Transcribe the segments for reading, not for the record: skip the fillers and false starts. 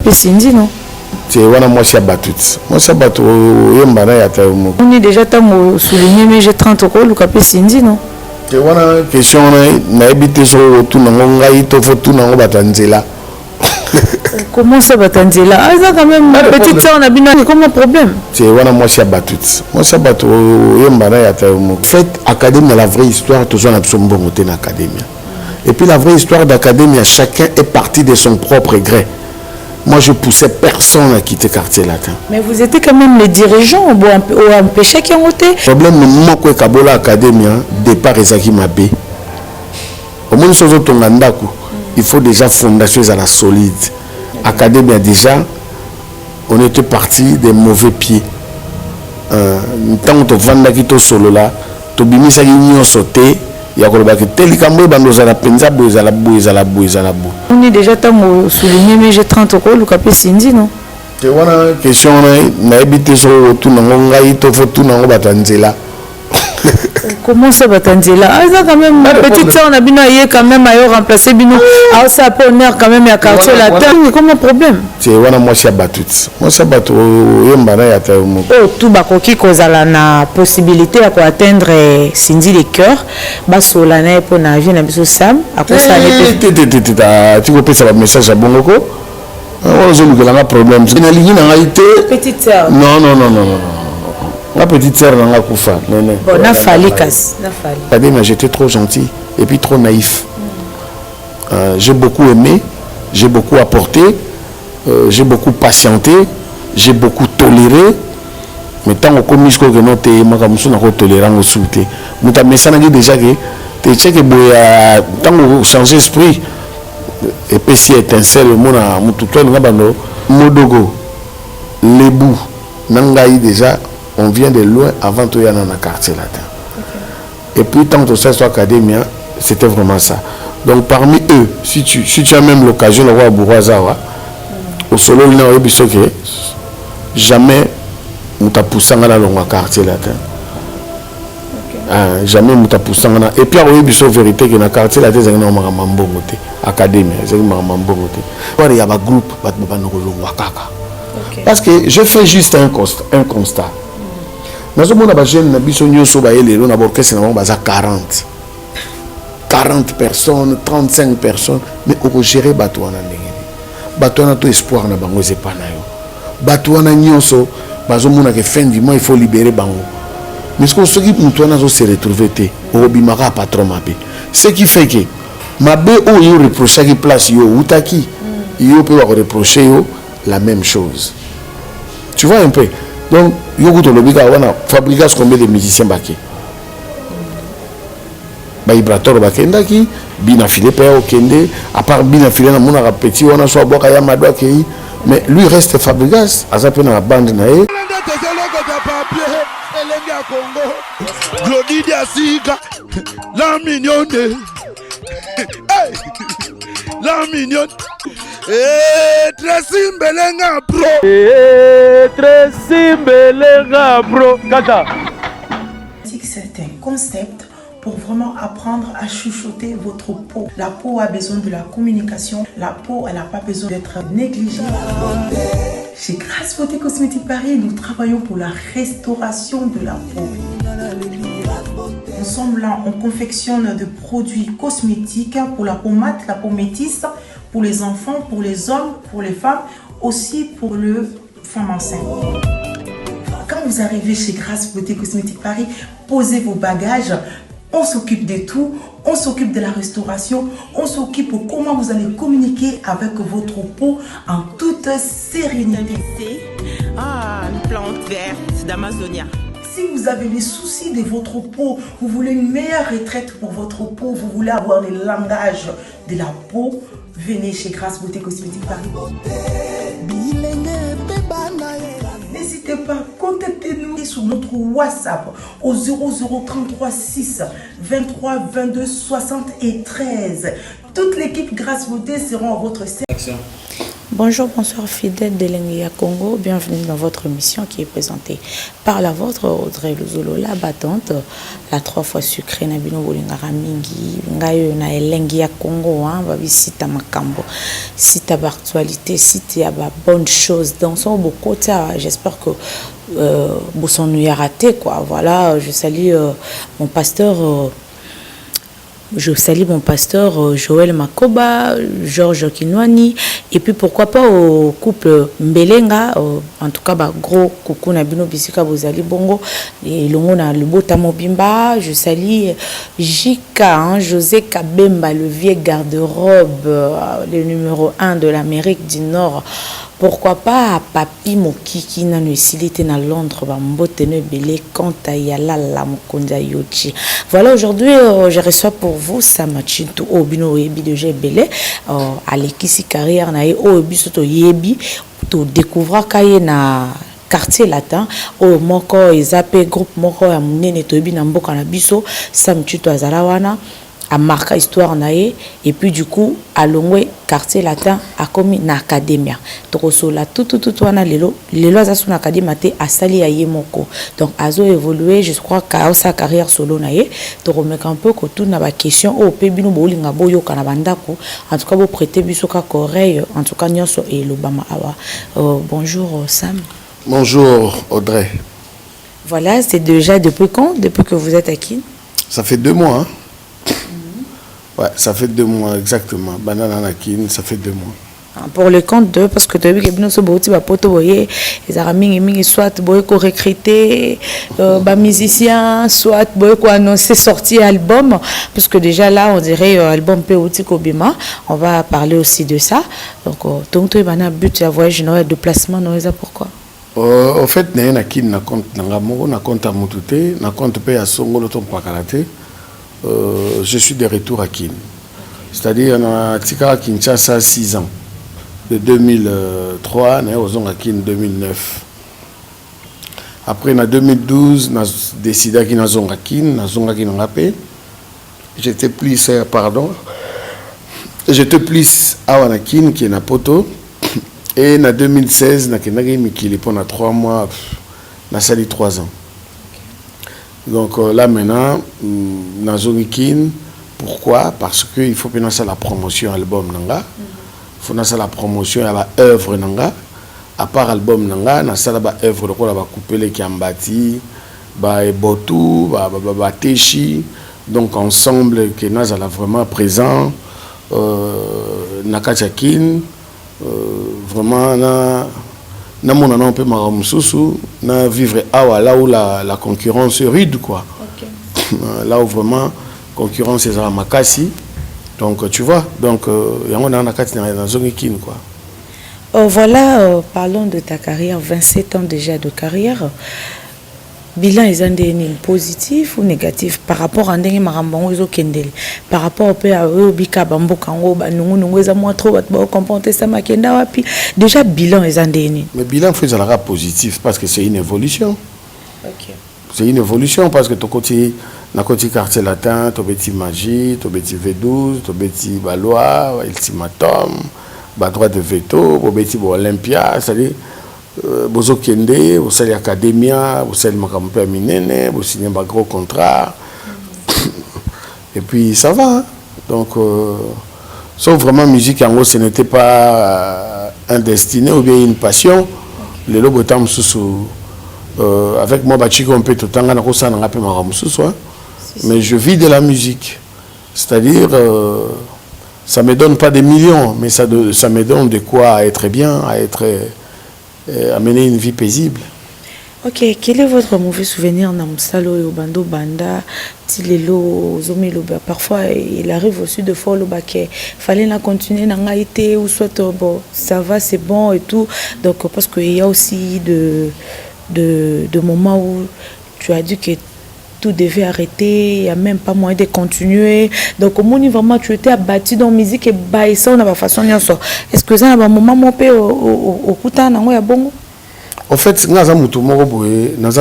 Lucapé Cindy, non? C'est moi c'est Batut. Moi c'est Batut. On est déjà souligné, mais j'ai 30 euros, Lucapé Cindy, non? C'est une question, on a habité sur tout le monde, on a Batanzela. Comment ça Batanzela? Ah, ça quand même, ma petite soeur, on a bien comme un problème. C'est moi c'est Batut. Moi c'est Batut. Faites Académie, la vraie histoire, tout ça, on a besoin de monter dans l'Académie. Et puis la vraie histoire d'Académie, chacun est parti de son propre gré. Moi, je poussais personne à quitter le quartier latin. Mais vous étiez quand même les dirigeants ou empêchés qui ont voté. Le problème, moi, que Kabola Académie, départ Ezaki Mabé. Au moins, il faut déjà fondation à la solide. Académie, déjà, on était parti des mauvais pieds. Tant que tu vends qui solo là, tu bimis à l'union sauté. On est déjà souligné, mais j'ai 30 euros, Lucapé Cindy, non? C'est une question, on a habité sur tout le monde, on a Batanzela. Comment ça Batanzela? Ah, ça quand même, ma petite soeur, on a bien quand même à remplacer Bino. Ah, ça peut honneur quand même, il y a quartier là. Comment problème? C'est moi c'est Batut. Moi c'est Batut. Oh, tout bakoki kozala na possibilité à atteindre Cindy les cœurs. Basolana pour na vie na biso Sam. À cause ça tu peux passer un message à Bongoko. On a un problème. Petite soeur. Non. Ma petite sœur n'a pas fait. Bon, n'a fallu j'étais trop gentil et puis trop naïf. J'ai beaucoup aimé, j'ai beaucoup apporté, j'ai beaucoup patienté, j'ai beaucoup toléré. Mais tant que commis que nous avons toléré, nous souhaité. Nous avons déjà que tant que changer d'esprit et puis si étincelle, Modogo, les bouts, Nangaï déjà. On vient de loin avant tout y aller dans le quartier latin. Okay. Et puis tant que ça soit académien, c'était vraiment ça. Donc parmi eux, si tu as même l'occasion de voir Bourroisawa, au solo il n'y a jamais nous t'a poussé dans le quartier latin. Jamais nous t'a poussé dans. Et puis il y a vérité que dans le quartier latin, il y a un mambogote, académie, il y a un mambogote. Il y a un groupe, parce que je fais juste un constat. Nous avons des jeunes qui sont 40 personnes, 35 personnes, mais on gérer Batouana. Batouana a espoir na bango zepana yo. Batouana nyonso, bazomona que fin du mois il faut libérer bango. Mais ce qu'on se dit, nous se retrouver té, au bimara patron mabé. Ce qui fait que mabé ou yo reprocher qui place yo outaki, yo peut reprocher yo la même chose. Tu vois un peu. Donc, il y a une fabrication combien de musiciens baki. Vibrateur bakendaki, bina filé père okende, à part bina filé na mona petit on a soit boka ya madwa ki, mais lui reste fabrigas, azape na bande na e. Glody Diasiga, la mignonne. La mignonne. Tracy Mbelenga bro. Tracy Mbelenga bro. Kata. C'est un concept pour vraiment apprendre à chuchoter votre peau. La peau a besoin de la communication. La peau, elle n'a pas besoin d'être négligée. Chez Grasse Beauté Cosmétique Paris, nous travaillons pour la restauration de la peau. Nous sommes là, on confectionne des produits cosmétiques pour la peau mate, la peau métisse, pour les enfants, pour les hommes, pour les femmes, aussi pour les femmes enceintes. Quand vous arrivez chez Grasse Beauté Cosmétique Paris, posez vos bagages, on s'occupe de tout, on s'occupe de la restauration, on s'occupe de comment vous allez communiquer avec votre peau en toute sérénité. Ah, une plante verte d'Amazonia. Si vous avez des soucis de votre peau, vous voulez une meilleure retraite pour votre peau, vous voulez avoir le langage de la peau, venez chez Grasse Beauté Cosmétique Paris. N'hésitez pas, contactez-nous sur notre WhatsApp au 0033 6 23 22 73. Toute l'équipe Grasse Beauté sera à votre service. Bonjour, bonsoir fidèles de l'Engia Congo, bienvenue dans votre émission qui est présentée par la vôtre Audrey Luzolo, la battante, la 3 fois sucrée Nabino Bolingara Mingi, Ngayo na Elengia Congo, babi sita makambo, sita actualité, sita ba bonne chose dans son beau côté. J'espère que vous s'en raté quoi. Voilà, je salue mon pasteur. Je salue mon pasteur Joël Makoba, Georges Kinwani, et puis pourquoi pas au couple Mbelenga, en tout cas, gros coucou Nabino Bisika Bozali Bongo, et l'ongo na Lubota Mobimba, je salue Jika, José Kabemba, le vieux garde-robe, le numéro 1 de l'Amérique du Nord. Pourquoi pas Papi Mokiki na nuisilité na Londres bambotene belé quant à Yala la Mokonda Yochi. Voilà, aujourd'hui je reçois pour vous Samachintu Obino Yebi de Gebele à l'équipe carrière na Obi soto Yebi to découvrir kaye na quartier latin au moko ezape groupe moko ya munene to yebi na mboka na biso Samachintu azalawana a marqué histoire nae et puis du coup à Longwe quartier latin a commis na academia tokosola tout wana lelo azasu na academia te asali ya yemoko donc azo évoluer je crois qu'à sa carrière solo nae to remettre un peu que tout na ba question au pe bino bolinga boyo kana bandako en tout cas vous prêter biso ka oreille en tout cas nyonso et lobama awa bonjour Sam. Bonjour Audrey. Voilà, c'est déjà depuis quand? Depuis que vous êtes à Kin? Ça fait 2 mois. Ouais, ça fait 2 mois exactement. Banana Nakin, ça fait 2 mois. Pour le compte de, parce que tu as vu que nous sommes beaucoup de potes, les Aramingi, soit beaucoup recruter, musiciens, soit beaucoup annoncer sortir album, parce que déjà là, on dirait album P.O.T. Kobima. On va parler aussi de ça. Donc, tu as un but de voyage, de placement, pourquoi? En fait, Nakin, na compte Nangamoro, na compte à Moutouté, na compte P à Songolo Pakalate. Je suis de retour à Kin. C'est-à-dire, on a tika à Kinshasa 6 ans. De 2003, on a Kin 2009. Après, en 2012, on a décidé qu'il y a un Kin, j'étais plus, pardon, j'étais plus à Wanakin qui est à Poto. Et en 2016, pendant 3 mois, on a sali 3 ans. Donc là maintenant, Nazonikin, pourquoi? Parce qu'il faut que nous fassions la promotion album Nanga. Il faut que nous fassions la promotion à l'œuvre Nanga. À part album Nanga, nous fassions l'œuvre de quoi va couper les Kiambati, Botu, Teshi. Donc ensemble, que nous sommes vraiment présents. Nakachakin, vraiment. Na mon un peu maramususu na vivre là où la concurrence est rude quoi. Okay. Là où vraiment concurrence est à makasi. Donc tu vois, donc il y a un nakati dans zone kin quoi. Voilà, parlons de ta carrière, 27 ans déjà de carrière. Bilan est un positif ou négatif par rapport à ndenge marambango zo kendele par rapport au à bika bambo kango banungu eza moi trop ba comporter ça makenda wapi déjà bilan est un mais bilan faut ça positif parce que c'est une évolution. OK. C'est une évolution parce que ton côté na côté quartier latin, ton petit magie, ton petit V12, ton petit Balois, ultimatum, ba droit de veto, ton petit Olympia, c'est-à-dire Bozo Kende, vous savez l'académia, vous savez le minene, vous signez un gros contrat. Et puis ça va. Hein? Donc, sauf vraiment musique en gros, ce n'était pas un destiné ou bien une passion. Le lobo tam sous avec moi, Bachiko, on peut tout le temps, mais je vis de la musique. C'est-à-dire, ça ne me donne pas des millions, mais ça me donne de quoi être bien, à mener une vie paisible. Ok, quel est votre mauvais souvenir dans Moussalo et Obando Banda, Tilelo, Zomelo? Parfois, il arrive aussi de fois qu'il fallait la continuer dans l'Aïté ou soit bon, ça va, c'est bon et tout. Donc, parce qu'il y a aussi de moments où tu as dit que tout devait arrêter, il n'y a même pas moyen de continuer. Donc, au moment vraiment, tu étais abattu dans la musique et ça, on a pas façon de faire. Est-ce que ça, à un moment, mon père, au Kouta, il y a bon? En fait, nous sommes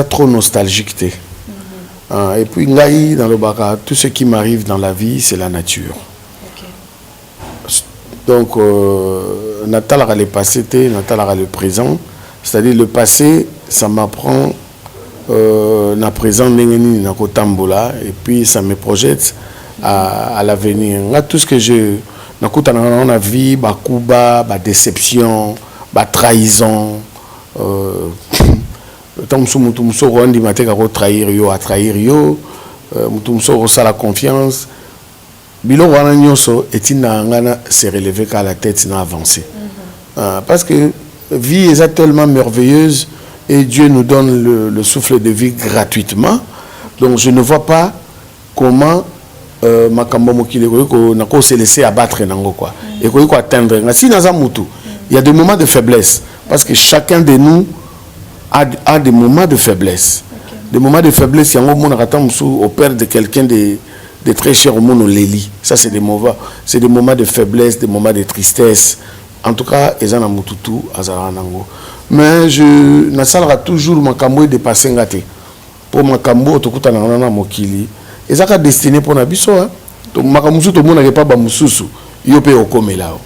trop nostalgiques. Et puis, dans le baka, tout ce qui m'arrive dans la vie, c'est la nature. Okay. Donc, Natal a le passé, Natal a le présent. C'est-à-dire le passé, ça m'apprend na présent n'engeni na kotambola et puis ça me projette à l'avenir. Tout ce que je nakuta na na vie, ba kuba, ba déception, ba trahison. Tant mutu muso rondi mateka ko trahir yo, à trahir yo, mutu muso ko la confiance. Bilo wana nyonso etina ngana se relever qu'à la tête na avancer. Parce que vie est tellement merveilleuse et Dieu nous donne le souffle de vie gratuitement. Donc je ne vois pas comment makambo mokile ko nako se laisser abattre nango quoi. Et ko atteindre. Si naza mutu, il y a des moments de faiblesse parce que chacun de nous a des moments de faiblesse. Des moments de faiblesse, il y a un moment au père de quelqu'un de très cher au monde, on les lit. Ça, c'est des moments de faiblesse, des moments de tristesse. En tout cas, ils en ont mututu, azaranango. Mais je n'assalera toujours ma cambo de passer ngate. Pour ma cambo, tout le monde a mokili. Ils ont destiné pour nabiso. Donc ma cambo tout le monde n'a pas bamususu. Yopé au komelao.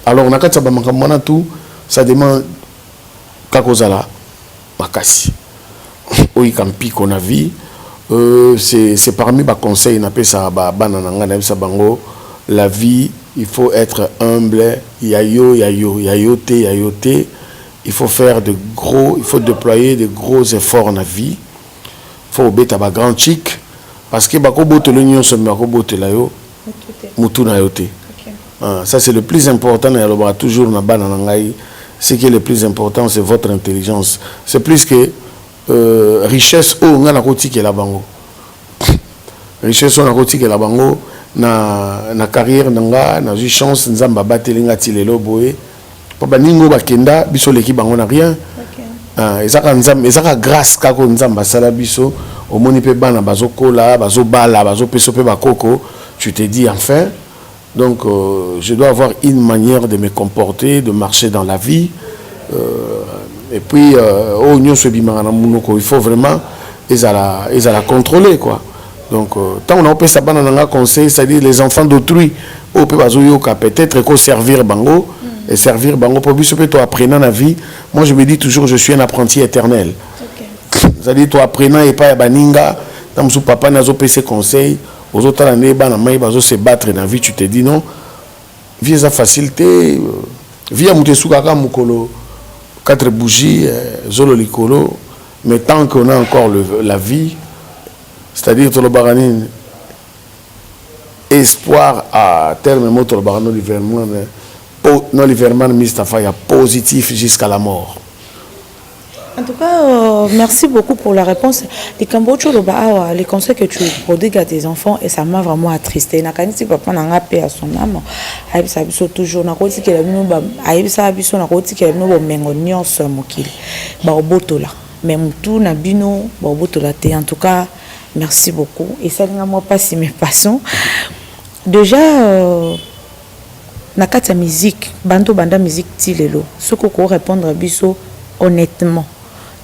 Alors on a quatre sabamakambona tout. Ça demande kakozala makasi. Oui, kampi qu'on a vu. C'est parmi les conseils la vie, il faut être humble, yayote, il faut faire il faut déployer de gros efforts dans la vie. Il faut obéir à grand chic parce que ça c'est le plus important. Toujours ce qui est le plus important, c'est votre intelligence. C'est plus que richesse o nga na koti ke la bango richesse na koti ke la bango na carrière nanga na eu chance nzamba batelinga tilelo boye papa ningo bakenda biso leki bango na rien ezaka nzamba ezaka grâce kako nzamba sala biso omoni pe bana bazokola bazobala bazopeso pe bakoko tu te dis enfin donc je dois avoir une manière de me comporter, de marcher dans la vie. Et puis, il faut vraiment la contrôler, quoi. Donc, tant on a fait ça, on a conseil, c'est-à-dire les enfants d'autrui, peut-être qu'on servir bango, et servir bango pour que toi apprenant la vie. Moi, je me dis toujours, je suis un apprenti éternel. C'est-à-dire, toi apprenant et pas baninga, dans mon papa n'a pas ses conseils, aux autres années, se battre dans la vie, tu te dis non, vie est facilité, vie à Moutesukaka Mukolo. 4 bougies, zolo likolo, mais tant qu'on a encore la vie, c'est-à-dire tout le baranine, espoir à terme, notre barano l'hivernement Mustafa, il y a positif jusqu'à la mort. En tout cas, merci beaucoup pour la réponse. Les conseils que tu prodigues à tes enfants, et ça m'a vraiment attristé. Si papa n'a paix à son âme, il s'habille toujours. Il s'habille en tout cas, merci beaucoup. Et ça ne m'a pas si mes passons. Déjà, na kata musique, banda musique tilelo. Ce qu'on peut répondre à biso honnêtement.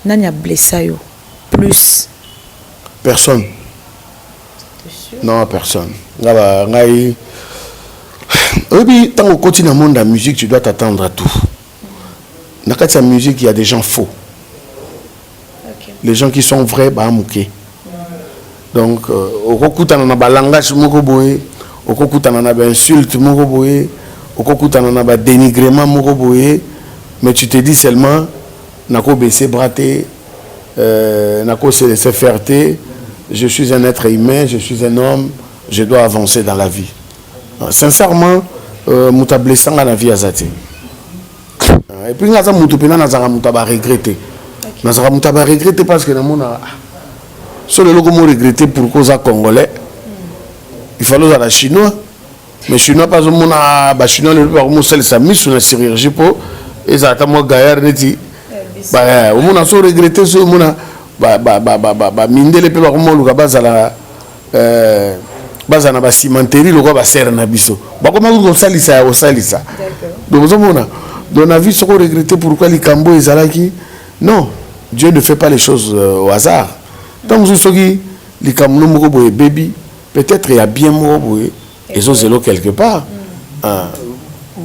Nani a blessé yo plus personne. Non, personne. Et puis, tant qu'on continue dans le monde de la musique, tu dois t'attendre à tout. Dans la musique, il y a des gens faux. Les gens qui sont vrais, bah, mouké. Donc, au kokuta na ba langage moko boye, au kokuta na ba insulte moko boye, au kokuta na ba dénigrement moko boye, mais tu te dis seulement nako baisser braté, nako se laisser faire. Je suis un être humain, je suis un homme, je dois avancer dans la vie. Sincèrement, muta blessant dans la vie azate. Et puis ngaza mutu pena nazara muta ba regretter. Nazara muta ba regretter parce que na mona sur le logo mo regretter pour cause congolais. Il fallait la chinois. Mais chinois pas au mona ba chinois le par mo sel sa mise sur la chirurgie pour exactement gaillard neti. Bah au mona so regretter so mona ba mindele pe ba mo luka bazala bazana ba cimenterie le ba serre na biso. Ba comment vous salisa au salisa. Donc vous mona dans la vie, ce qu'on regrette pourquoi les Cambo et Zalaki. Non, Dieu ne fait pas les choses au hasard. Tant que vous savez, les Cambo Moroboé baby, peut-être il y a bien Moroboé, et ils ont zélo quelque part.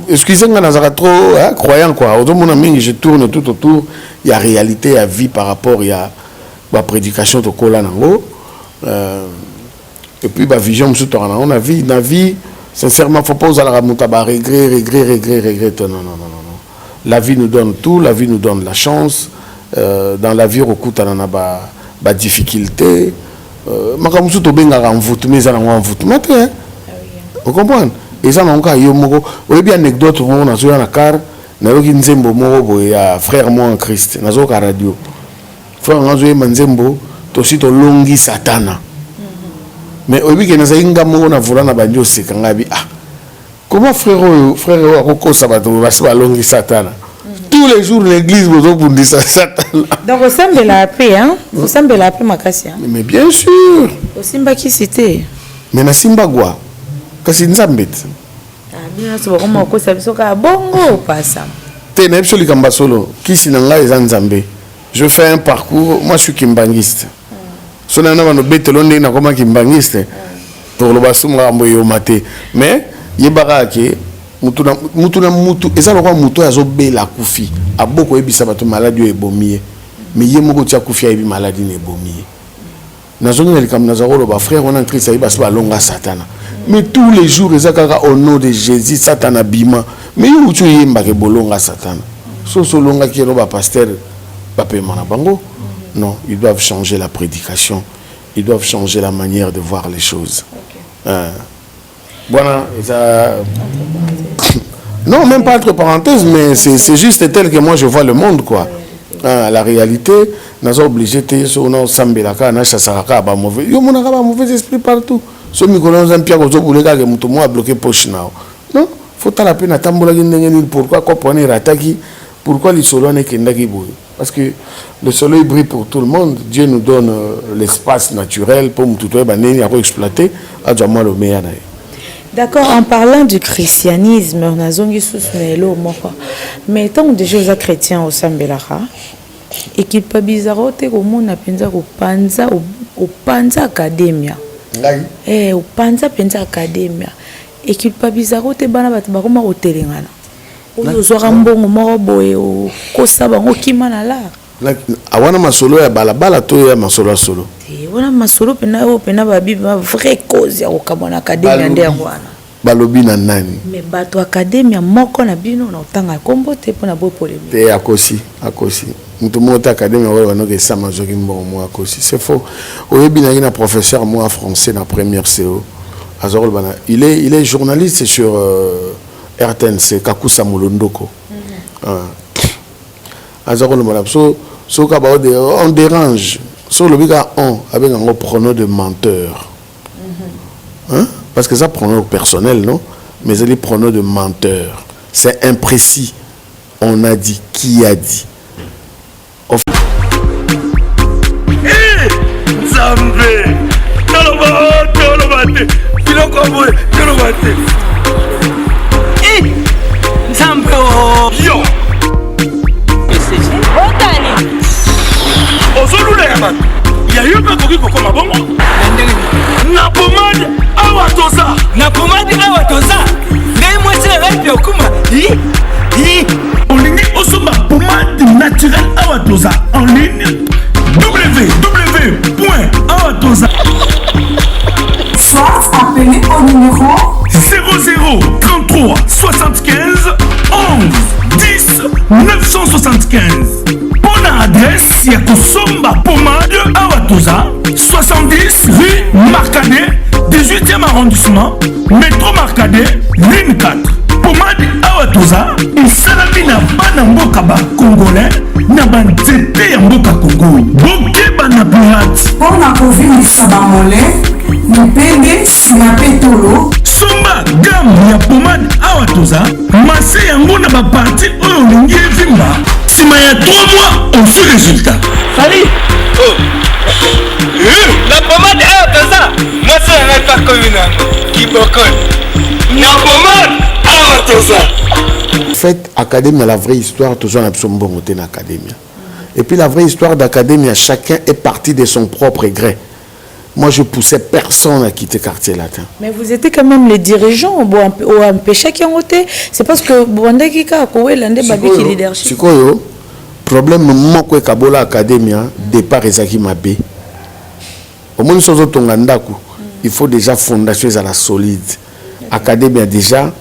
excusez-moi, nazara trop croyant quoi. Je tourne tout autour. Il y a réalité à vie par rapport il y a la prédication de Kola Nango. Et puis la vision on a vie, la vie. Sincèrement, faut pas oser la mutaba regret. Non. La vie nous donne tout, la vie nous donne la chance. Dans la vie, on a des difficultés. Makamusu to benga envoûtement, ça n'a envoûtement. Vous comprenez? Et ça n'a pas eu une anecdote où on a joué la car. Na yoki nzembo moko ya frère moi en Christ. Na zo ka radio. Frère nga zo nzembo to si to longi satana. Mais au week-end, nous avons na banjo sekangabi. Ah, comment frère Roko Sabato va se longi Satan? Tous les jours l'église vous a dit ça Satan. Donc au sein de la paix, hein? Au sein de la paix, Makassia. Mais bien sûr. Au Simba qui c'était? Mais na Simba quoi? Kasi nzambet. Ah bien, c'est vraiment quoi ça bisoka bongo pas ça. T'es na absolu kamba solo. Qui sinanga les nzambe. Je fais un parcours. Moi je suis kimbangiste. So na na bete londe na koma kimbangiste pour le basumra mboyo maté mais yebaka ke mutu eza lokwa mutu azobela kufi aboko ebisa bato maladie ebomie mais yemoko tia kufi ebi maladie ne ebomie nazongi na likam nazakolo ba frère on entré ça basi balonga satana mais tous les jours ezaka au nom de Jésus satana bima mais yutu yemba ke bolonga satana so longa ki ba pasteur ba paiement na bango. Non, ils doivent changer la prédication. Ils doivent changer la manière de voir les choses. Voilà. Ça... Non, même pas entre parenthèses, mais c'est juste tel que moi je vois le monde, quoi. La réalité, nous sommes obligés de faire des sambelaka, nachasaraka, ba mauvais. Yo monaka ba mauvais esprit partout. So mikolon zampia ko zo bulega ke mutu mo a bloqué poche nao. Non, faut ta la peine atambola ngengeni pourquoi comprendre rataki, pourquoi les solo ne kendaki boy. Parce que le soleil brille pour tout le monde. Dieu nous donne l'espace naturel pour nous tout exploiter. D'accord, en parlant du christianisme, mais tant que déjà vous êtes chrétien au Sambelara, et qu'il pas bizarre, c'est que mon appelle au Panza Academia. Au Panza Academia. Et qu'il pas bizarre, c'est que au Telengana. Awana masolo ya balabala to ya masolo solo. Wana masolo pena babi vrai cause ya okabona academia nde ngwana. Balobi na nani? Mais bato academia moko na bino na otanga kombo te pona bo polémique. Te akosi. Mutu monta academia wala wanoke sama zoki mbongo mo akosi. C'est faux. Oyebi na ina professeur moi français na première CO. Azorol bana. Il est journaliste sur RTNC Kakusa Mulondoko. On dérange. Sur le biga on avec un pronom de menteur. Hein? Parce que ça pronom personnel, non? Mais c'est les pronoms de menteur. C'est imprécis. On a dit, qui a dit? Yo! Il y a eu un peu de comme bon. Na pomade awatosa. Na pomade awatosa. Les moitiés rêve au kuma. En ligne osoma pomade naturelle awatosa. En ligne www.awatosa. Soit appelez au numéro 00 33 75 11 10 975. Bonne adresse, Yakosomba Pomade Awatosa, 70 rue Marcadet, 18e arrondissement, métro Marcadet, ligne 4. Pomade Awatosa, il salami na banamboka ba congolais, na banzete ya mboka Congo. Boke banapirate. pour la COVID Sabamole, Nipende, Sinapetolo. Somba gamme ya pomade Awatosa, masse yango na ba parti oyo lingi vimba. Sima ya 3 mois, on fait résultat. Salut. La pommade Awatosa, moi ça n'arrête pas comme une qui bocole. La pommade Awatosa. En fait, Académie, la vraie histoire, toujours en absolument bon côté d'Académie. Et puis la vraie histoire d'Académie, chacun est parti de son propre gré. Moi, je poussais personne à quitter quartier latin. Mais vous étiez quand même les dirigeants au empêché qui ont été. C'est parce que Bwanda Kika Kowe Lande Babi qui leadership. C'est quoi le problème moko Kabola Academia départ ezaki mabe. Au moins sozo tongandaku, il faut déjà fondation à la solide. Academia déjà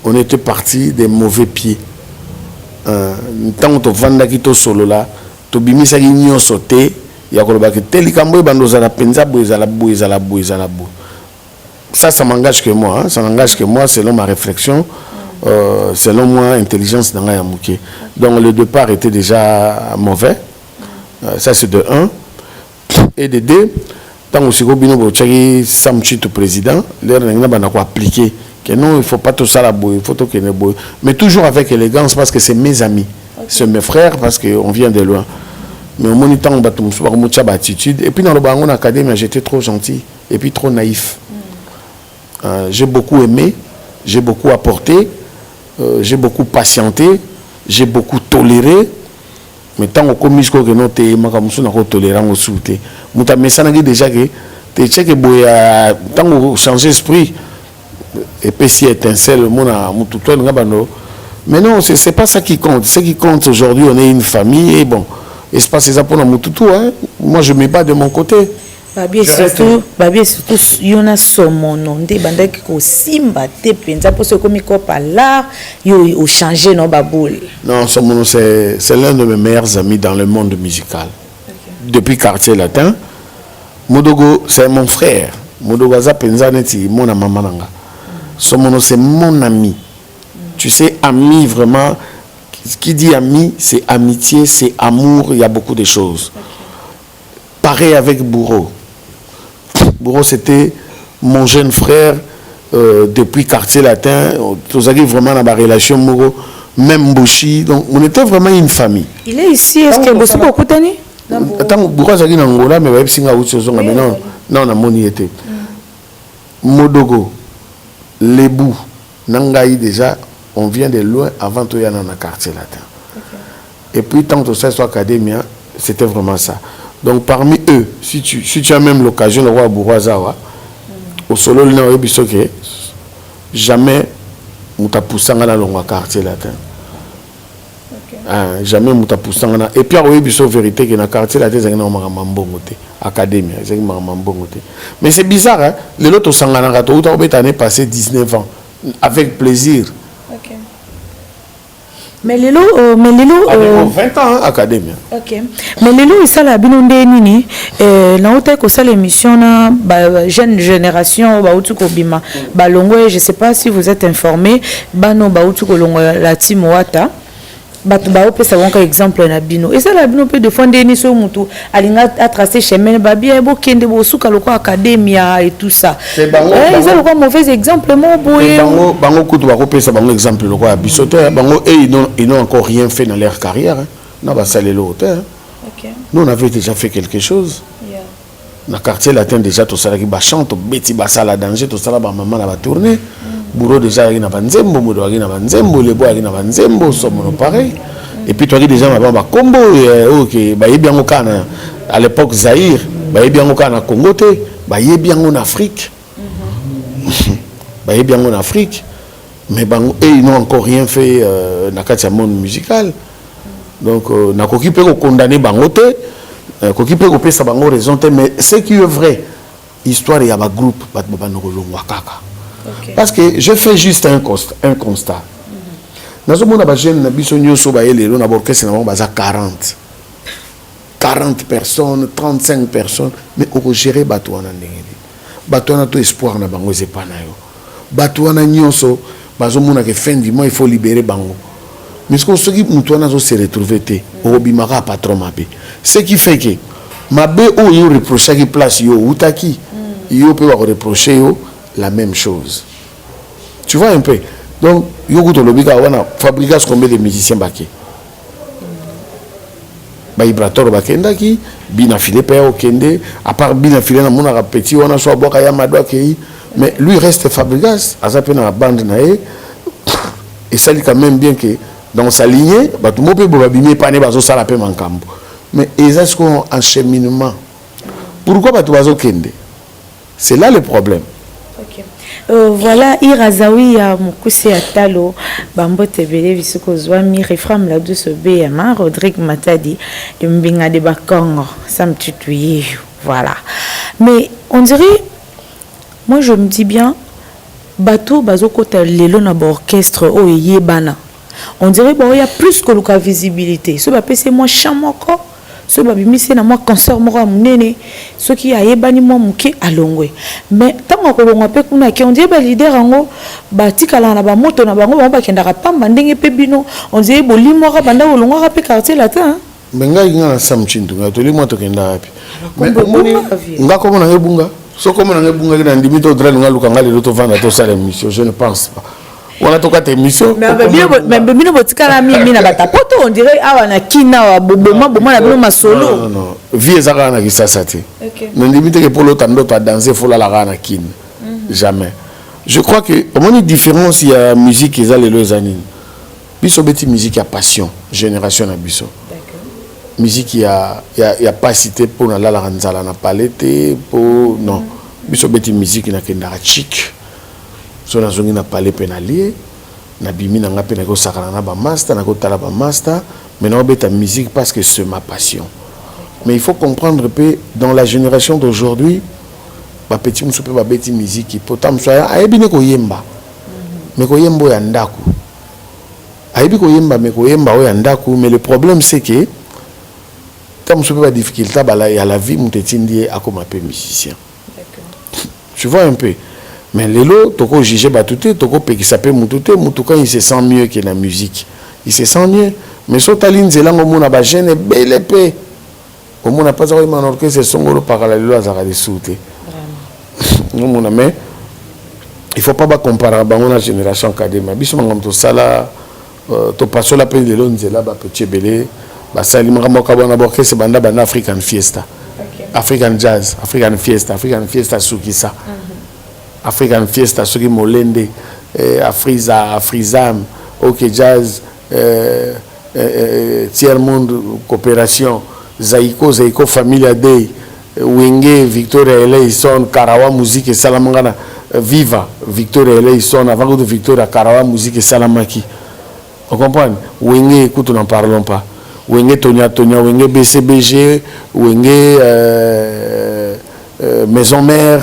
on était parti des mauvais pieds. Tant que vanda ki to solo là, to bimisa ki nyo sauté. Ça m'engage que moi, hein? Ça n'engage que moi selon ma réflexion, selon moi, intelligence dans la Yamouké. Donc le départ était déjà mauvais, ça c'est de 1. Et de 2, tant que Bino Bochagi Samchit président, l'air n'a pas appliqué que non, il ne faut pas tout ça la bouille, il faut tout qu'il y ait bouille. Mais toujours avec élégance parce que c'est mes amis, c'est mes frères parce qu'on vient de loin. Mais au moins, on a attitude. Et puis dans le Bangon Académie, j'étais trop gentil et puis trop naïf. J'ai beaucoup aimé, j'ai beaucoup apporté, j'ai beaucoup patienté, j'ai beaucoup toléré. Mais tant qu'on commis que non, t'es tolérant au soute. Mouta message déjà que t'es check tant qu'on change d'esprit et puis si étincelle mon tout mais non, c'est pas ça qui compte. Ce qui compte aujourd'hui, on est une famille et bon. Espace ça pour nous tout, hein. Moi je me bats de mon côté. Babi surtout yona somo nonde bandaki ko simba te penza pour ce comme ko là yo changer non baboul. Non, somo c'est l'un de mes meilleurs amis dans le monde musical. Okay. Depuis quartier latin, Modogo c'est mon frère. Modogo za penza neti mona mama nanga. Somo c'est mon ami. Tu sais ami vraiment. Ce qui dit ami, c'est amitié, c'est amour, il y a beaucoup de choses. Okay. Pareil avec Bourreau. Bourreau, c'était mon jeune frère depuis quartier latin. Nous avions vraiment dans la relation, même Bouchi. Donc, on était vraiment une famille. Il est ici, est-ce que vous avez beaucoup tenu? Attends, Bourreau, il est en Angola, mais il y a autre chose. Mais non, on a mon été. Modogo, Lebou, Nangaï déjà. On vient de loin avant tout y en a un quartier latin. Okay. Et puis tant que ça soit académien, c'était vraiment ça. Donc parmi eux, si tu as même l'occasion de voir Bourazawa, au solo le nom bisoké, jamais muta poussanga dans le quartier latin. Jamais muta poussanga. Et puis oui biso vérité que dans quartier latin c'est un mambongoté, académien, c'est un mambongoté. Mais c'est bizarre hein, les autres sangana rato ou année passé 19 ans avec plaisir. Okay. Mais les lots 20 ans académie. OK. Mais les lots ça la binonde nini na hôtel ko ça l'émission na jeune génération ba utuko bima ba longwe je sais pas si vous êtes informé bano ba utuko longwe la team wata batu ba opesa wonka exemple na bino et ça la bino peut défendre ni so mutu alinga a tracé chemin ba bien bo kende bo suka loko académia et tout ça c'est bango ils ont un mauvais exemple mo boye bango kutu ba opesa bango exemple loko a bisote bango et ils n'ont encore rien fait dans leur carrière hein. Na ba salé l'hôtel OK nous on avait déjà fait quelque chose na quartier latin déjà tout ça qui ba chante beti ba sala danger tout ça là ba maman la ba tourner Bourreau déjà il y a banzembo modo il y a banzembo les bois il y a banzembo somme pareil et puis toi qui déjà ma ba combo OK ba bien au Ghana à l'époque Zaïre ba bien au Ghana Congo te ba bien en Afrique ba bien en Afrique mais bango et ils n'ont encore rien fait dans le monde musical donc na ko ki peut condamner bango te ko ki peut ko pesa bango raison te mais ce qui est vrai histoire il y a ba groupe ba no longwa kaka. Okay. Parce que je fais juste un constat. Dans ce monde, il y a 40 personnes, 35 personnes, mais on peut gérer Batouana. Batouana a espoir na bango zepanayo. Batouana nyonso, bazomona que fin du mois il faut libérer bango. Mais ce qu'on se dit, Batouana se retrouver te, au bimara patron mabé. Ce qui fait que mabé ou yo reprocher qui place yo outaki, yo peut reprocher yo la même chose. Tu vois un peu. Donc, Yogo Tolobiga, on a fabriqué combien de musiciens baké. Vibrator bakendaki, bina filé père okende, à part bina filé na mon petit, on a soit boka ya madwa kei, mais lui reste fabrigas, à sa peine la bande nae, et ça dit quand même bien que dans sa lignée, bah tout le monde peut bobabiner pané bazo ça la paix mankambo. Mais ils ont un cheminement. Pourquoi bato bazokende? C'est là le problème. Ok. Voilà, Irazawi ya Mukuse Atalo, Bambo Tebele Visuko Zwami, Refram la douce BMA, Rodrigue Matadi, Mbinga de Bakongo, Sam Tutuye, voilà. Mais on dirait, moi je me dis bien, Bato Bazoko Lelo na orchestre, oh Yebana. On dirait bon, il y a plus que la visibilité. Ce que c'est moi chamoko, ce que c'est moi concert moi munene, ce qui a yebani moi muke alongwe. Mais tant qu'on a peu qu'on a qui on dit bah leader ango, bah tikala na ba moto na bango ba kenda rapamba ndenge pe bino. On dit bon limora banda olongwa rapé quartier latin. Mais nga inga samchintu nga to limo to kenda hapi. Mais omoni nga komo na ngebunga. So komo na ngebunga kina ndimito dra nga luka ngale loto vanda to sala mission, je ne pense pas. On a toka tes missions. Mais bino botikala mi na batapoto on dirait awana kina wa boboma na bino masolo. Non non, vie ezaka na kisasa te. Ne limite que pour l'autre ando to danser faut la na kin. Jamais. Je crois que au moins une différence il y a musique et les lezanine. Biso beti musique à passion, génération na biso. D'accord. Musique il y a pas cité pour na la nzala na palette pour non. Biso beti musique na kendara chic. So na zongi na parler pénalier na bimi na nga pena ko sakana na ba master na ko tala ba master mais na obeta musique parce que c'est ma passion. Mais il faut comprendre que dans la génération d'aujourd'hui ba petit muso pe ba beti musique potam so ayebi ne ko yemba mais ko yembo ya ndaku ayebi ko yemba mais ko yemba o ya ndaku mais le problème c'est que tam muso pe ba difficulté bala ya la vie mutetindi akoma pe musicien. D'accord. Tu vois un peu. Mais Lelo, toko juger batouté, toko peki sapé mutouté, mutuka il se sent mieux que la musique. Il se sent mieux. Mais so taline zelango mona ba gêne belle épée. Au mona pas ça man orchestre songolo par la Lelo azara de souté. Non mona mais il faut pas comparer bango na génération kadema. Biso mangam to sala to passo la peine de Lelo nzela ba petit belé, ba salima moka bona orchestre banda bana African Fiesta. African Jazz, African Fiesta sukisa. African Fiesta, Sugi Molende, Afriza, Afrizam, OK Jazz, Tiers Monde Coopération, Zaiko Familia Day, Wenge, Victoria Eleison, Karawa Musique et Salamangana, Viva, Victoria Eleison, avant de Victoria, Karawa Musique et Salamaki. On comprend? Wenge, écoute, n'en parlons pas. Wenge Tonia, Wenge BCBG, Wenge Maison Mère,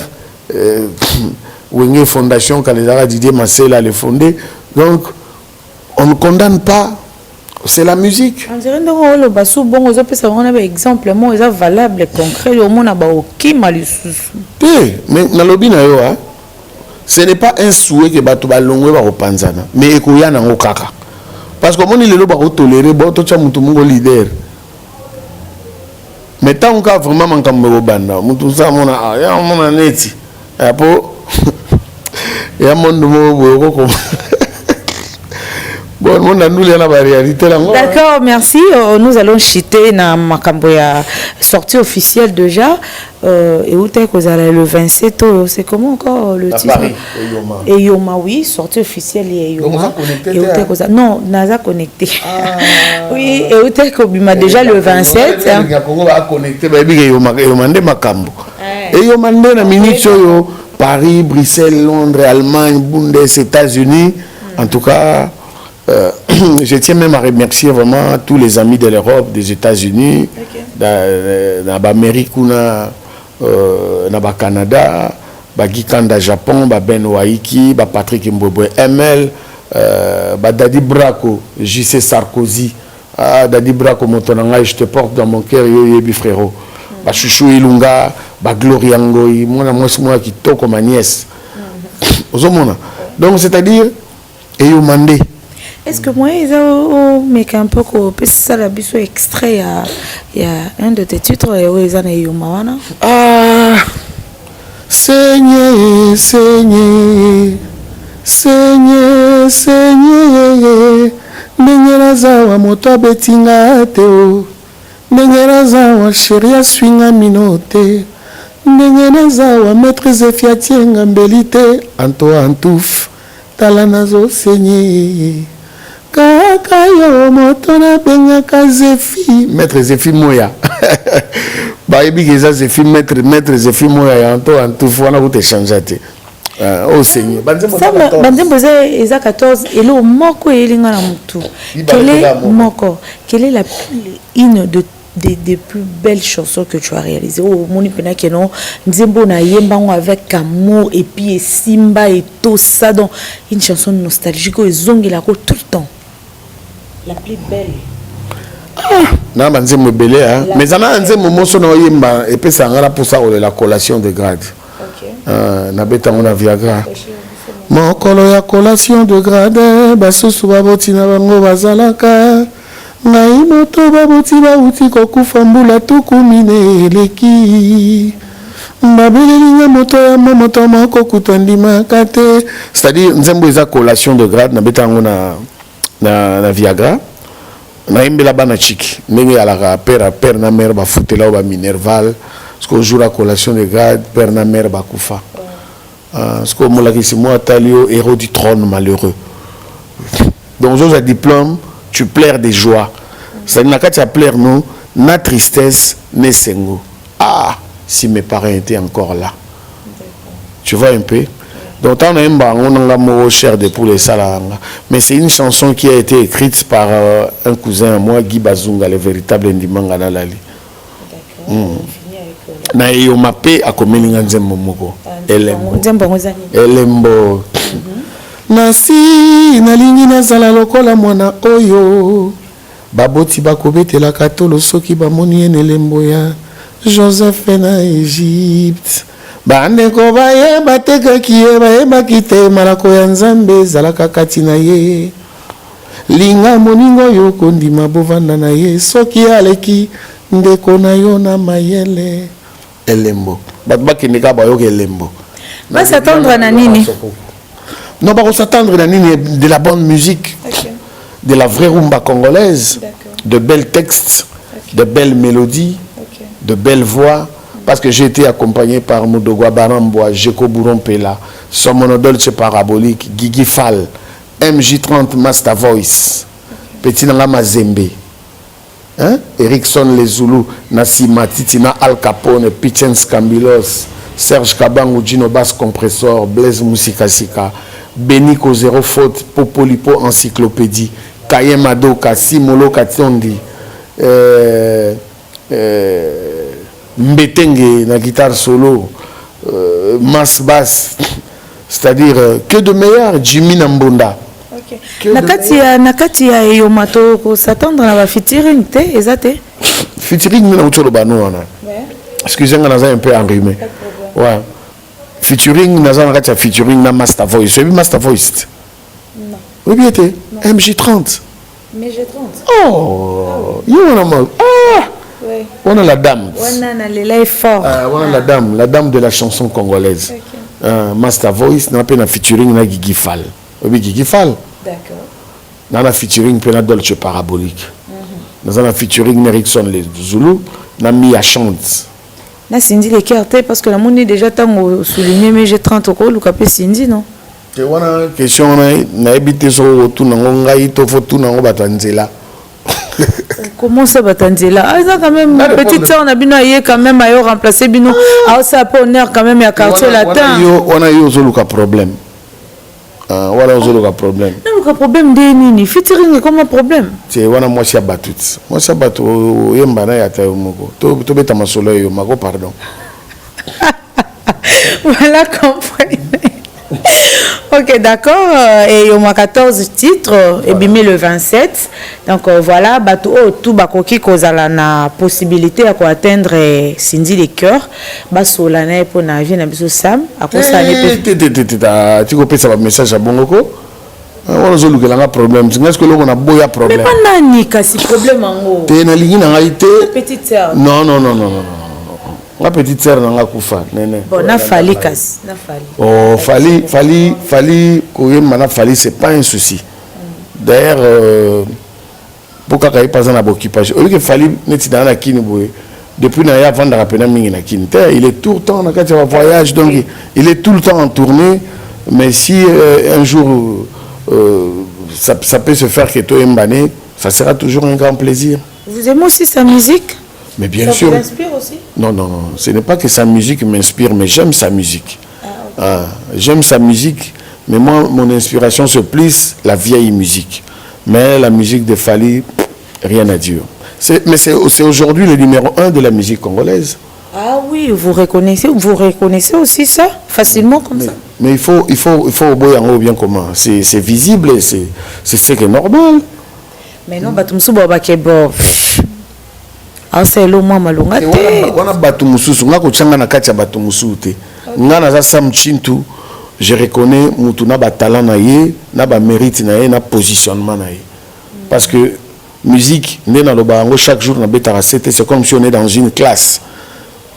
Wenge Fondation, quand les Arabes Didier Massela les fondé. Donc, on ne condamne pas. C'est la musique. On dirait que le bassou bon, on a un exemple, moi, c'est valable, concret, au monde a qui malusous. Mais dans le bin, ce n'est pas un souhait que Batou Balongwe va repanzana, mais Ekoya n'a pas kaka. Parce que mon il est là pour tolérer, bon, tout ça, mon leader. Mais tant qu'on a vraiment un cambo banda, tout ça, mon a neti. Après, il y a mon nouveau bon, on a nous la réalité. D'accord, merci. Nous allons chiter dans ma sortie officielle déjà. Et où t'es le 27, c'est comment encore le titre? Eyoma, oui, sortie officielle et Eyoma. Non, Naza connecté. Oui, et où t'es déjà le 27. Eyoma na minute Paris, Bruxelles, Londres, Allemagne, Bundes, États-Unis. En tout cas, je tiens même à remercier vraiment tous les amis de l'Europe, des États-Unis, dans l'Amérique, dans le Canada, dans Japon, Ben Waiki, Patrick Mbwebwe, ML, Dadi Brako, JC Sarkozy, Dadi Brako, je te porte dans mon cœur, Yebi frérot. Chouchou Ilunga, Gloria Ngoy, moi qui toque ma nièce. Donc c'est-à-dire, Eyomande. Est-ce que moi, mais un peu que ça la biso extrait, il y a un de tes titres où ils en Eyoma. Ah, Seigneur, Seigneur, Seigneur, Seigneur, Nengera zawa moto betinga teo. Nengera zawa sheria swinga minote. Nengera zawa maîtrise fiatienga mbelite. Anto antouf talanazo Seigneur. Kaka yo moto na benga kazefi. Maître Zéfi Moya. bayebi que ça c'est film maître Zephi moya yanto en tout fois na ko changer te oh seigneur banzembo eza 14 et le moko elinga na mutu quelle est une des plus belles chansons que tu as réalisées? Oh moni pena keno nzembo na yembango avec amour et puis simba et tout ça, donc une chanson nostalgique et zongela ko tout le temps la plus belle. Na banzembo belé hein, mais zana nzembo moso na yemba et puis ça ngala pour ça la collation de grade. Na beta mona Viagra mokolo ya collation de grade basusu baboti na bango bazalaka ngai moto baboti bauti kokufa mbula tukumine eleki babelelinga moto ya moto moko kutandima kate, c'est-à-dire nzembo eza collation de grade na beta ngo na Viagra na imbela bana chiki ndenge alaka père na mère bafutela o ba minerval. Parce qu'au jour la collation de grade, père na mère bakufa. Parce que mon laki c'est moi talio héros du trône malheureux. Donc aux autres diplômes, tu pleures des joies. Ça n'a qu'à plaire nous, na tristesse ne sengo. Ah, si mes parents étaient encore là. Tu vois un peu. Donc on a un amour cher de pour les salanga. Mais c'est une chanson qui a été écrite par un cousin à moi, Guy Bazunga, le véritable Ndimanga Nalali. Na yo mape akomelinga nzembo moko elembo nasi nalingi nazala lokola mwana oyo baboti bakobetela katolo soki bamoni ene elembo ya Joseph na Egypte bandeko bayeba tekaki ye bayebaki te malako ya nzambe ezalaka kati na ye linga moningo yo kondima bovanda na ye soki aleki ndeko na yo na mayele elembo batbaki ndeka bayoka elembo va s'attendre à nini? Non, on s'attendre à nini de la bonne musique, de la vraie rumba congolaise, de belles textes, de belles mélodies, de belles voix, parce que j'ai été accompagné par Moudogwa Baramboa, Jeko Bourrompela, Somono Dolce Parabolique, Guigui Fall, MJ30 Master Voice, Petit Nanga Mazembe, hein? Erickson Les Zoulou, Nassima Titina Al Capone, Pichens Cambilos, Serge Kabangu, Gino Bass Compressor, Blaise Moussika, Beniko Zéro Faute, Popolipo Encyclopédie, Kaye Madoka, Simolo Kationdi, Mbetenge, na guitare solo, Mas Bass, c'est-à-dire que de meilleur, Jimmy Nambonda. Nakati ya yomato ko s'attendre na ba featuring te ezate featuring na utolo bano wana excusez-moi naza un peu enrhumé ouais featuring naza nakati ya featuring na Master Voice oui Master Voice non oui bien été MJ30 MJ30 oh you wanna mal ah ouais on a la dame on a l'élève fort on a la dame de la chanson congolaise Master Voice na peine featuring na Guigui Fall oui Guigui Fall. D'accord. Dans la featuring pena Dolce Parabolique. Dans la featuring Erickson Les Zoulou, na Mia chante. Na Cindy les cartes parce que la monnaie déjà tant souligné mais j'ai 30 euros le capé Cindy non. C'est une question na habité sur tout nango ngai to faut tout nango batanzela. Comment ça batanzela? Ah ça quand même petite sœur na bino yé quand même ayo remplacer bino. Ah ça pas honneur quand même ya quartier latin. On a eu zoluka problème. Voilà un problème. Non, le problème de nini featuring comme un problème. C'est voilà moi c'est battu. Moi c'est battu yembana ya tayo moko. To beta masolo yo mako pardon. Voilà compris. Ok, d'accord. Et il y a 14 titres, et bimé le 27. Donc voilà, tout bakoki kozala na possibilité à atteindre Cindy les cœurs. Basolana pour na vie na biso Sam. À cause ça tu peux passer un message à Bongoko. On a un problème. Est-ce que l'on a boya problème? Mais pas nani kasi problème en haut. T'es na ligne na été. Petite sœur. Non. La petite sœur n'a pas koufa. Bon, na fali kas. Na fali. Oh, fali, koyema fali, c'est pas un souci. D'ailleurs, pourquoi qu'il n'y a pas un occupation? Au lieu que fali, depuis qu'il y a vendre il est tout le temps en voyage, donc il est tout le temps en tournée. Mais si un jour ça peut se faire que toi, ça sera toujours un grand plaisir. Vous aimez aussi sa musique? Mais bien ça sûr. vous inspire aussi? Non, ce n'est pas que sa musique m'inspire, mais j'aime sa musique. J'aime sa musique, mais moi, mon inspiration, c'est plus la vieille musique. Mais la musique de Fally, rien à dire. Mais c'est aujourd'hui le numéro 1 de la musique congolaise. Ah oui, vous reconnaissez aussi ça facilement comme ça? Mais il faut bien comment. C'est visible, c'est ce qui est normal. Mais non, Batumsu Babakebo. Ah, c'est le moi malonga. On a Batumusu, on a kochanga na kati ya Batumusu te. Ngana za Sam Chintu, je reconnais mutuna ba talent na ye, na ba mérite na ye, na positionnement na ye. Parce que musique, né dans le barango chaque jour na betara c'est comme si on est dans une classe.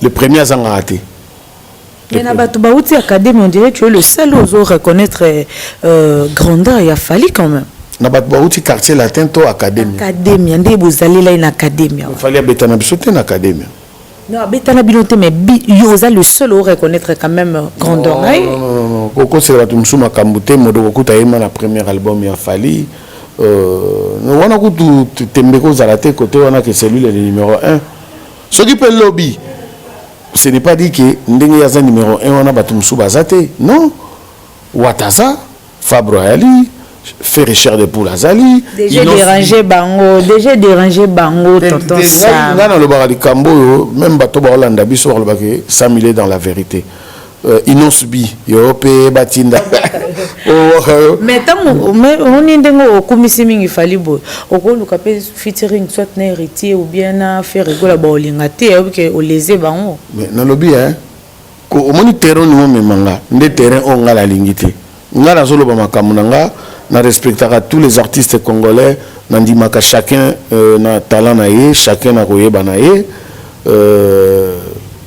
Le premier à s'en rater. Mais na batu bauti académie, on dirait que tu es le seul aux reconnaître grandeur, il a fallu quand même. Na batu bauti quartier latin to académie. Académie, ndé vous allez là une académie. Il fallait betana bisoté une académie. Non, betana bisoté mais yoza le seul au reconnaître quand même grandeur. Non. Koko c'est la tumsu makambuté modo kuta yema na premier album ya Fally. On a kutu tembeko zalate côté on a que celui le numéro 1. Ce qui peut lobby. Ce n'est pas dit que ndenge yaza numéro 1 on a batumsu bazate. Non. Wataza, Fabro Ali, faire cher de poule azali. Déjà dérangé bango, tonton Sam. Dans le bar du Cambo, même bateau Hollanda biso ba ke Samilé dans la vérité. Inosbi, Yope Batinda. Mais tant on est dans au commissaire mingi fali bo. Au le capé featuring soit na héritier ou bien na faire rigola ba olingate que o lésé bango. Mais na lobby hein. Ko o moni terrain no memanga, ndé terrain on ngala lingité. Ngala solo ba makamunanga. Na respectera tous les artistes congolais, nandimaka chacun na talent na ye, chacun na koyeba na ye.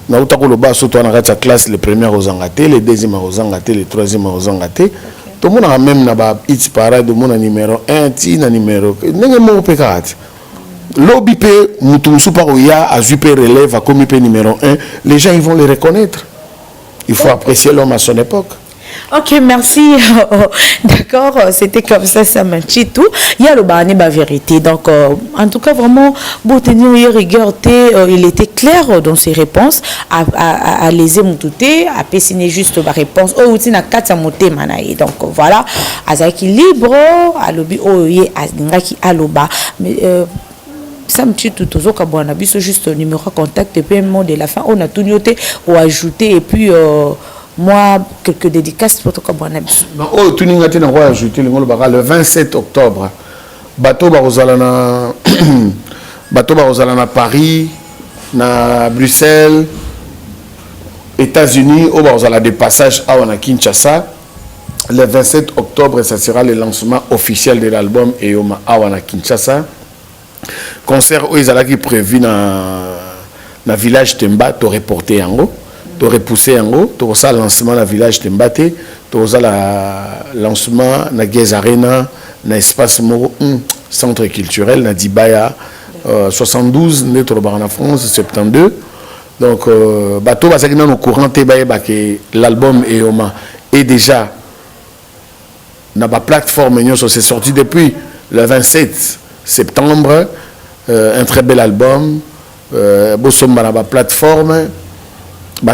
Na utako loba surtout na kati classe le premier aux angaté, le deuxième aux angaté, le troisième aux angaté. Tout le monde a même na ba hit parade mon numéro 1 ti na numéro. Nenge mo pekat. Lobby pe mutumsu pa oya a jupe relève a comme numéro 1, les gens ils vont le reconnaître. Il faut apprécier l'homme à son époque. Ok, merci. D'accord, c'était comme ça, ça m'a dit tout. Il y a le barné, la vérité. Donc, en tout cas, vraiment, bon, tenir rigueur, il était clair dans ses réponses. À les émouter, à pessiner juste ma réponse. Oh, tu n'as qu'à t'amoter, manaï. Donc, voilà. À Zaki libre, à l'obi, oh, yé, à Ngaki, à l'oba. Mais, ça me tue tout aux autres, on a juste numéro contact et puis un mot de la fin, on a tout noté ou ajouté et puis. Moi, quelques dédicaces pour tout le monde. Oh, tu n'as pas ajouté le 27 octobre. Bateau Barozalana Paris, na Bruxelles, États-Unis, au Barozala des passages à Kinshasa. Le 27 octobre, ça sera le lancement officiel de l'album Eoma Awana Kinshasa. Concert où ils allaient prévu dans le village Temba, tu reporté en haut. Tu repoussé en haut, tu as le lancement dans le village de Mbate, tu as le lancement dans Gez Arena, dans l'espace centre culturel, dans Dibaya, 72, en France, 72. Donc, bateau va s'agir au courant, l'album Eoma est déjà dans la plateforme, c'est sorti depuis le 27 septembre, un très bel album, Bossomba dans la plateforme.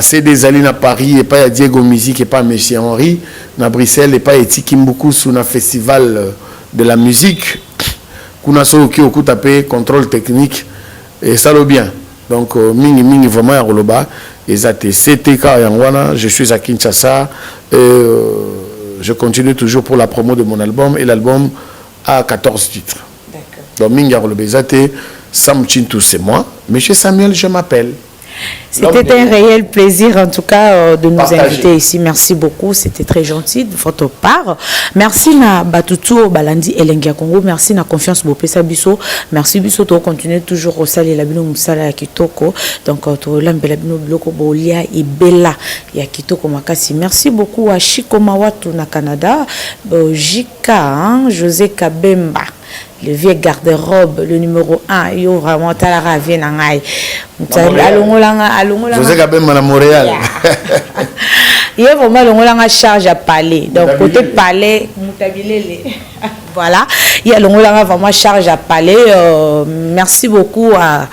C'est des alliés à Paris et pas à Diego Musique et pas à Monsieur Henri à Bruxelles et pas à Tikimbuku sur un festival de la musique qu'on a sauvé au coup tapé contrôle technique et ça le bien donc mini vraiment à Roloba et ça c'était Yangwana je suis à Kinshasa et je continue toujours pour la promo de mon album et l'album a 14 titres donc mini à Roloba Sam Chintu c'est moi Monsieur Samuel je m'appelle. C'était un réel plaisir en tout cas de nous inviter ici. Merci beaucoup, c'était très gentil de votre part. Merci na Batutu Balandi Elengia Congo, merci na confiance Bopesa Biso. Merci Biso to continuer toujours au salle la bino musala ya kitoko. Donc to lambela bino bloko bolia et bella ya kitoko makasi. Merci beaucoup à Chiko Mawatu na Canada, Jika, José Kabemba. Le vieux garde-robe, le numéro 1, yo vraiment t'as la ravie nangai. José Kabemba à Montréal. Il y a vraiment l'ongolanga charge à parler. Donc côté palais, voilà. Il y a l'ongolanga vraiment charge à parler. Merci beaucoup à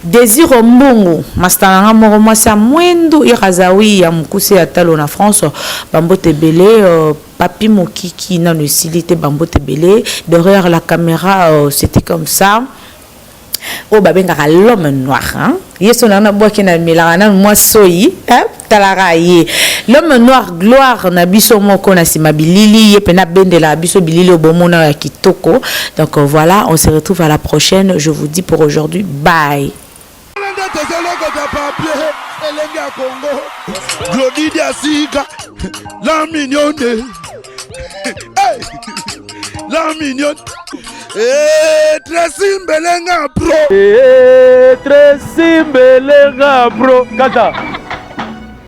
Désir Mbongo Mastananga moko mwasi ya mwendo irazawi ya mukuse ya talo na France bambote belé papi mokiki na le silité bambote belé derrière la caméra c'était comme ça oh babengaka l'homme noir hein yeso na boki na milana moi soyi hein talaraye l'homme noir gloire na biso moko na sima bilili ye pena bendela biso bilili obomona ya kitoko. Donc voilà, on se retrouve à la prochaine. Je vous dis pour aujourd'hui bye. La mignonne. La mignonne. Tracy Mbelenga bro. Tracy Mbelenga bro. Kata.